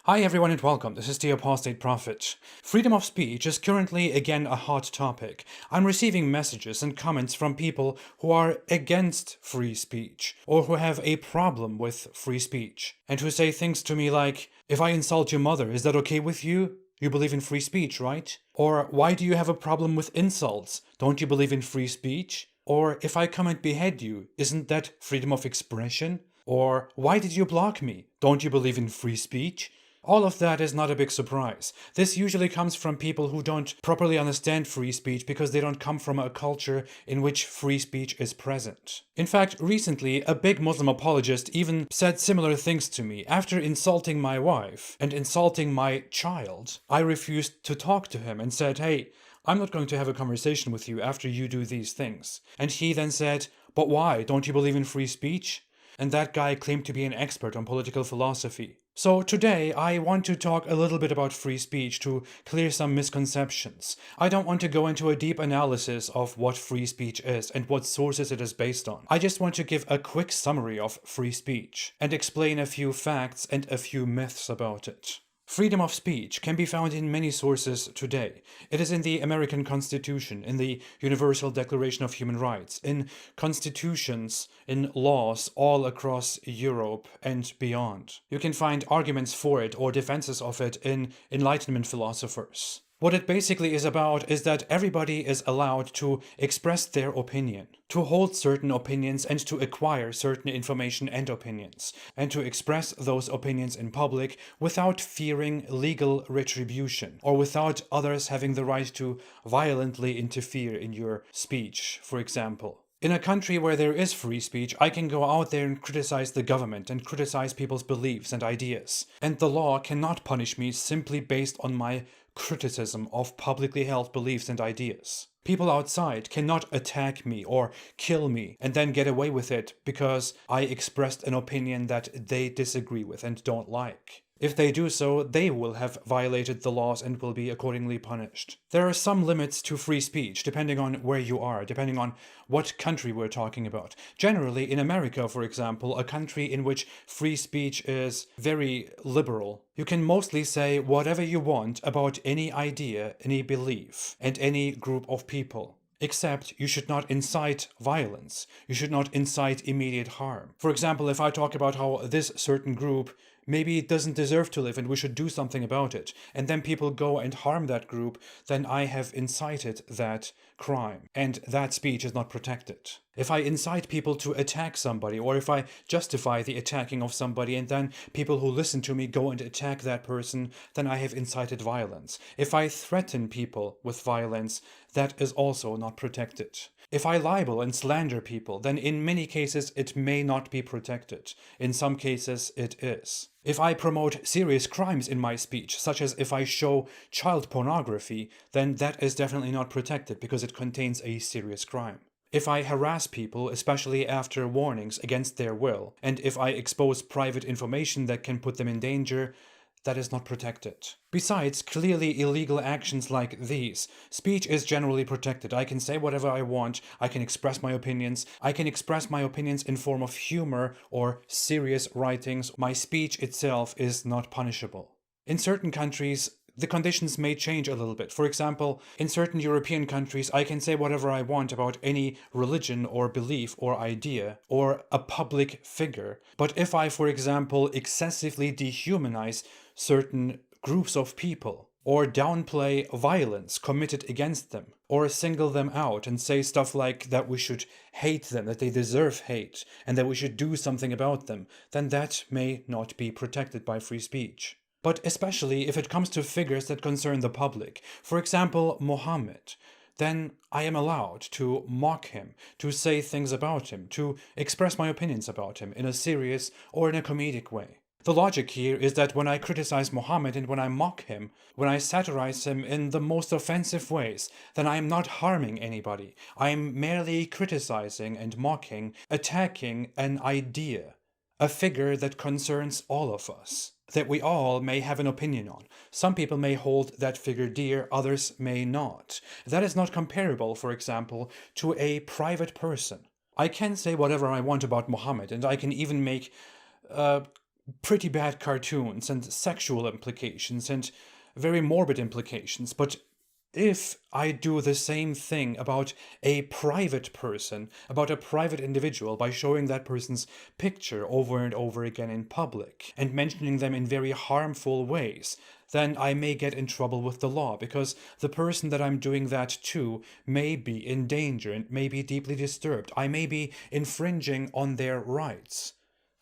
Hi everyone and welcome, this is the Apostate Prophet. Freedom of speech is currently again a hot topic. I'm receiving messages and comments from people who are against free speech, or who have a problem with free speech, and who say things to me like, if I insult your mother, is that okay with you? You believe in free speech, right? Or, why do you have a problem with insults? Don't you believe in free speech? Or, if I come and behead you, isn't that freedom of expression? Or, why did you block me? Don't you believe in free speech? All of that is not a big surprise. This usually comes from people who don't properly understand free speech because they don't come from a culture in which free speech is present. In fact, recently, a big Muslim apologist even said similar things to me. After insulting my wife and insulting my child, I refused to talk to him and said, hey, I'm not going to have a conversation with you after you do these things. And he then said, but why? Don't you believe in free speech? And that guy claimed to be an expert on political philosophy. So today I want to talk a little bit about free speech to clear some misconceptions. I don't want to go into a deep analysis of what free speech is and what sources it is based on. I just want to give a quick summary of free speech and explain a few facts and a few myths about it. Freedom of speech can be found in many sources today. It is in the American Constitution, in the Universal Declaration of Human Rights, in constitutions, in laws all across Europe and beyond. You can find arguments for it or defenses of it in Enlightenment philosophers. What it basically is about is that everybody is allowed to express their opinion, to hold certain opinions and to acquire certain information and opinions, and to express those opinions in public without fearing legal retribution, or without others having the right to violently interfere in your speech, for example. In a country where there is free speech, I can go out there and criticize the government and criticize people's beliefs and ideas. And the law cannot punish me simply based on my criticism of publicly held beliefs and ideas. People outside cannot attack me or kill me and then get away with it because I expressed an opinion that they disagree with and don't like. If they do so, they will have violated the laws and will be accordingly punished. There are some limits to free speech, depending on where you are, depending on what country we're talking about. Generally, in America, for example, a country in which free speech is very liberal, you can mostly say whatever you want about any idea, any belief, and any group of people. Except you should not incite violence. You should not incite immediate harm. For example, if I talk about how this certain group maybe it doesn't deserve to live and we should do something about it, and then people go and harm that group, then I have incited that crime, and that speech is not protected. If I incite people to attack somebody, or if I justify the attacking of somebody, and then people who listen to me go and attack that person, then I have incited violence. If I threaten people with violence, that is also not protected. If I libel and slander people, then in many cases it may not be protected. In some cases it is. If I promote serious crimes in my speech, such as if I show child pornography, then that is definitely not protected because it contains a serious crime. If I harass people, especially after warnings against their will, and if I expose private information that can put them in danger, that is not protected. Besides, clearly illegal actions like these, speech is generally protected. I can say whatever I want, I can express my opinions, in form of humor or serious writings. My speech itself is not punishable. In certain countries, the conditions may change a little bit. For example, in certain European countries, I can say whatever I want about any religion or belief or idea or a public figure. But if I, for example, excessively dehumanize certain groups of people, or downplay violence committed against them, or single them out and say stuff like that we should hate them, that they deserve hate, and that we should do something about them, then that may not be protected by free speech. But especially if it comes to figures that concern the public, for example, Muhammad, then I am allowed to mock him, to say things about him, to express my opinions about him in a serious or in a comedic way. The logic here is that when I criticize Muhammad and when I mock him, when I satirize him in the most offensive ways, then I am not harming anybody. I am merely criticizing and mocking, attacking an idea, a figure that concerns all of us, that we all may have an opinion on. Some people may hold that figure dear, others may not. That is not comparable, for example, to a private person. I can say whatever I want about Muhammad, and I can even make pretty bad cartoons and sexual implications and very morbid implications, but if I do the same thing about a private person, about a private individual, by showing that person's picture over and over again in public and mentioning them in very harmful ways, then I may get in trouble with the law because the person that I'm doing that to may be in danger and may be deeply disturbed. I may be infringing on their rights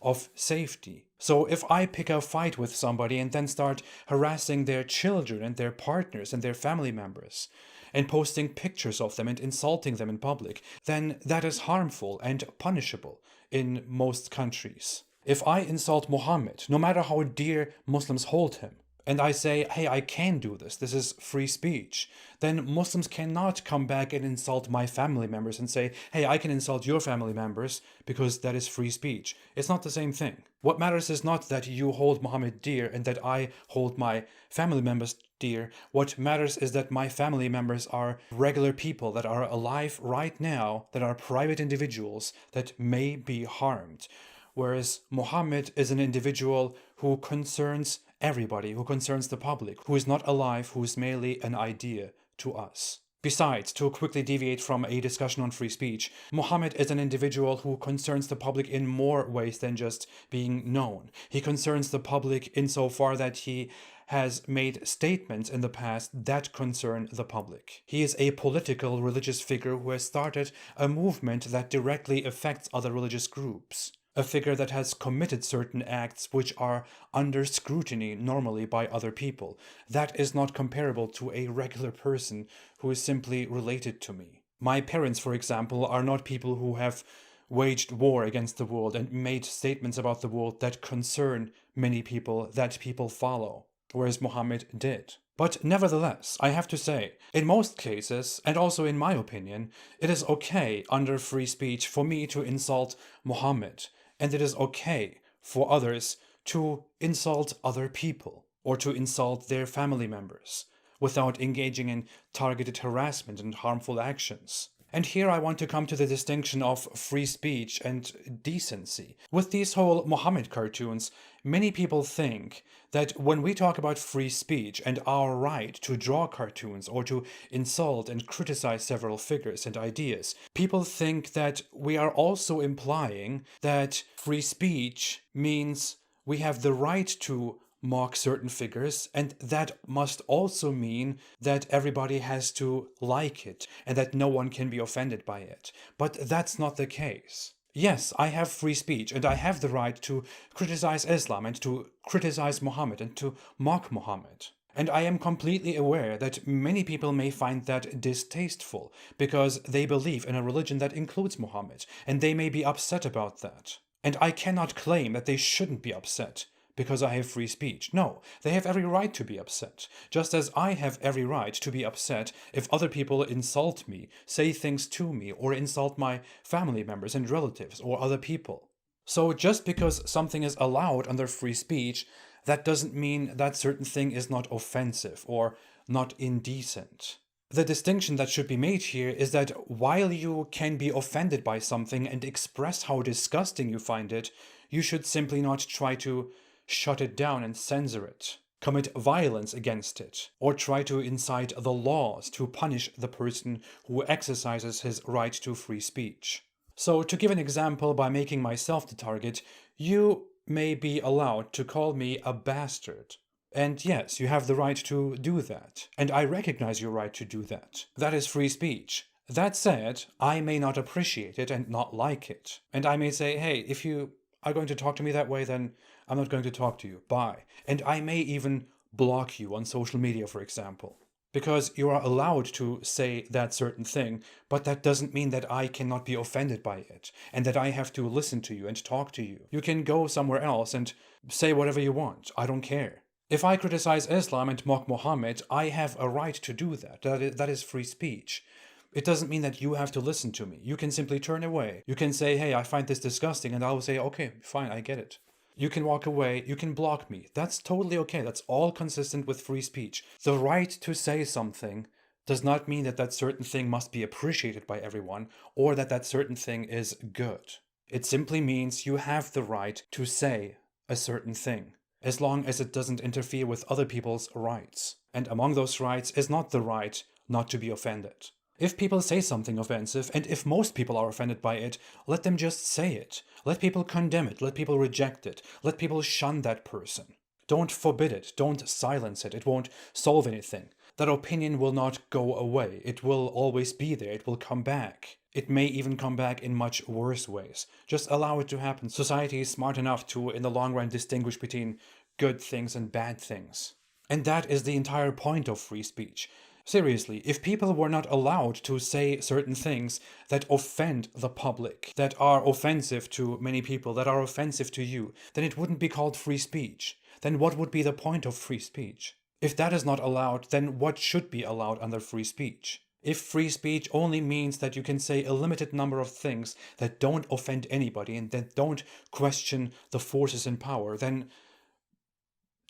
of safety. So if I pick a fight with somebody and then start harassing their children and their partners and their family members and posting pictures of them and insulting them in public, then that is harmful and punishable in most countries. If I insult Muhammad, no matter how dear Muslims hold him, and I say, hey, I can do this is free speech, then Muslims cannot come back and insult my family members and say, hey, I can insult your family members because that is free speech. It's not the same thing. What matters is not that you hold Muhammad dear and that I hold my family members dear. What matters is that my family members are regular people that are alive right now, that are private individuals that may be harmed. Whereas Muhammad is an individual who concerns everybody, who concerns the public, who is not alive, who is merely an idea to us. Besides, to quickly deviate from a discussion on free speech, Muhammad is an individual who concerns the public in more ways than just being known. He concerns the public insofar that he has made statements in the past that concern the public. He is a political religious figure who has started a movement that directly affects other religious groups. A figure that has committed certain acts which are under scrutiny normally by other people. That is not comparable to a regular person who is simply related to me. My parents, for example, are not people who have waged war against the world and made statements about the world that concern many people, that people follow, whereas Muhammad did. But nevertheless, I have to say, in most cases, and also in my opinion, it is okay under free speech for me to insult Muhammad. And it is okay for others to insult other people or to insult their family members without engaging in targeted harassment and harmful actions. And here I want to come to the distinction of free speech and decency. With these whole Muhammad cartoons, many people think that when we talk about free speech and our right to draw cartoons or to insult and criticize several figures and ideas, people think that we are also implying that free speech means we have the right to mock certain figures, and that must also mean that everybody has to like it and that no one can be offended by it. But that's not the case. Yes, I have free speech and I have the right to criticize Islam and to criticize Muhammad and to mock Muhammad. And I am completely aware that many people may find that distasteful because they believe in a religion that includes Muhammad, and they may be upset about that. And I cannot claim that they shouldn't be upset because I have free speech. No, they have every right to be upset, just as I have every right to be upset if other people insult me, say things to me, or insult my family members and relatives or other people. So just because something is allowed under free speech, that doesn't mean that certain thing is not offensive or not indecent. The distinction that should be made here is that while you can be offended by something and express how disgusting you find it, you should simply not try to shut it down and censor it, commit violence against it, or try to incite the laws to punish the person who exercises his right to free speech. So, to give an example by making myself the target, you may be allowed to call me a bastard. And yes, you have the right to do that. And I recognize your right to do that. That is free speech. That said, I may not appreciate it and not like it. And I may say, hey, if you are going to talk to me that way, then I'm not going to talk to you. Bye. And I may even block you on social media, for example. Because you are allowed to say that certain thing, but that doesn't mean that I cannot be offended by it, and that I have to listen to you and talk to you. You can go somewhere else and say whatever you want. I don't care. If I criticize Islam and mock Muhammad, I have a right to do that. That is free speech. It doesn't mean that you have to listen to me. You can simply turn away. You can say, hey, I find this disgusting, and I will say, okay, fine, I get it. You can walk away, you can block me. That's totally okay. That's all consistent with free speech. The right to say something does not mean that that certain thing must be appreciated by everyone or that that certain thing is good. It simply means you have the right to say a certain thing, as long as it doesn't interfere with other people's rights. And among those rights is not the right not to be offended. If people say something offensive, and if most people are offended by it, let them just say it. Let people condemn it. Let people reject it. Let people shun that person. Don't forbid it. Don't silence it. It won't solve anything. That opinion will not go away. It will always be there. It will come back. It may even come back in much worse ways. Just allow it to happen. Society is smart enough to, in the long run, distinguish between good things and bad things. And that is the entire point of free speech. Seriously, if people were not allowed to say certain things that offend the public, that are offensive to many people, that are offensive to you, then it wouldn't be called free speech. Then what would be the point of free speech? If that is not allowed, then what should be allowed under free speech? If free speech only means that you can say a limited number of things that don't offend anybody and that don't question the forces in power, then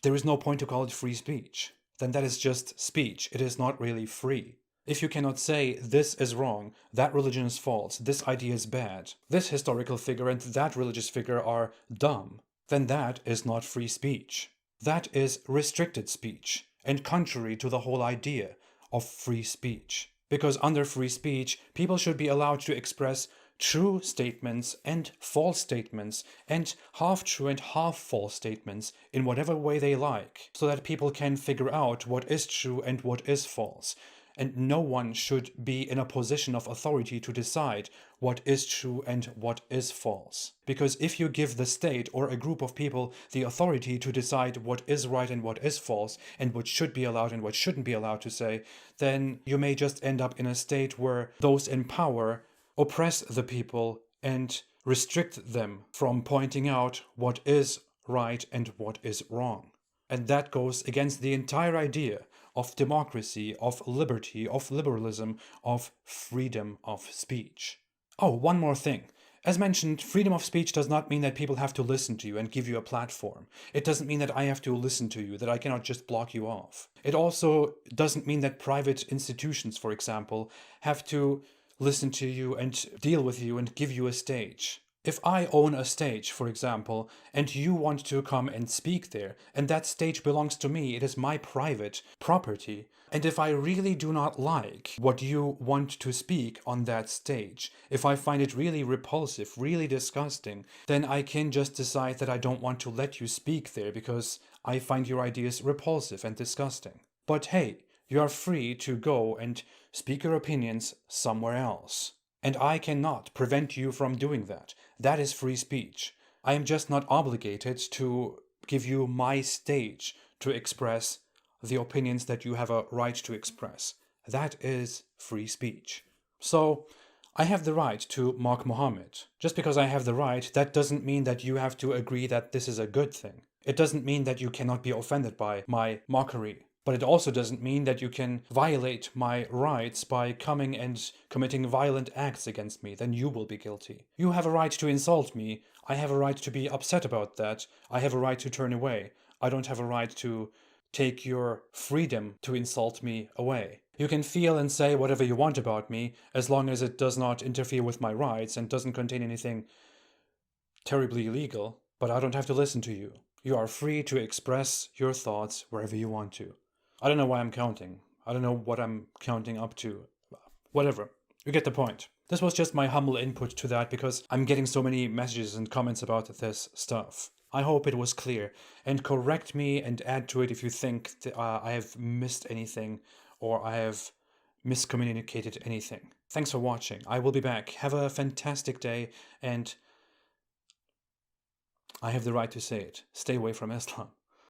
there is no point to call it free speech. Then that is just speech. It is not really free. If you cannot say, this is wrong, that religion is false, this idea is bad, this historical figure and that religious figure are dumb, then that is not free speech. That is restricted speech, and contrary to the whole idea of free speech. Because under free speech, people should be allowed to express true statements and false statements and half-true and half-false statements in whatever way they like, so that people can figure out what is true and what is false. And no one should be in a position of authority to decide what is true and what is false. Because if you give the state or a group of people the authority to decide what is right and what is false, and what should be allowed and what shouldn't be allowed to say, then you may just end up in a state where those in power oppress the people and restrict them from pointing out what is right and what is wrong. And that goes against the entire idea of democracy, of liberty, of liberalism, of freedom of speech. Oh, one more thing. As mentioned, freedom of speech does not mean that people have to listen to you and give you a platform. It doesn't mean that I have to listen to you, that I cannot just block you off. It also doesn't mean that private institutions, for example, have to listen to you and deal with you and give you a stage. If I own a stage, for example, and you want to come and speak there, and that stage belongs to me, it is my private property, and if I really do not like what you want to speak on that stage, if I find it really repulsive, really disgusting, then I can just decide that I don't want to let you speak there because I find your ideas repulsive and disgusting. But hey, you are free to go and speak your opinions somewhere else. And I cannot prevent you from doing that. That is free speech. I am just not obligated to give you my stage to express the opinions that you have a right to express. That is free speech. So, I have the right to mock Muhammad. Just because I have the right, that doesn't mean that you have to agree that this is a good thing. It doesn't mean that you cannot be offended by my mockery. But it also doesn't mean that you can violate my rights by coming and committing violent acts against me. Then you will be guilty. You have a right to insult me. I have a right to be upset about that. I have a right to turn away. I don't have a right to take your freedom to insult me away. You can feel and say whatever you want about me, as long as it does not interfere with my rights and doesn't contain anything terribly illegal, but I don't have to listen to you. You are free to express your thoughts wherever you want to. I don't know why I'm counting. I don't know what I'm counting up to. Whatever. You get the point. This was just my humble input to that because I'm getting so many messages and comments about this stuff. I hope it was clear. And correct me and add to it if you think I have missed anything or I have miscommunicated anything. Thanks for watching. I will be back. Have a fantastic day, and I have the right to say it. Stay away from Islam.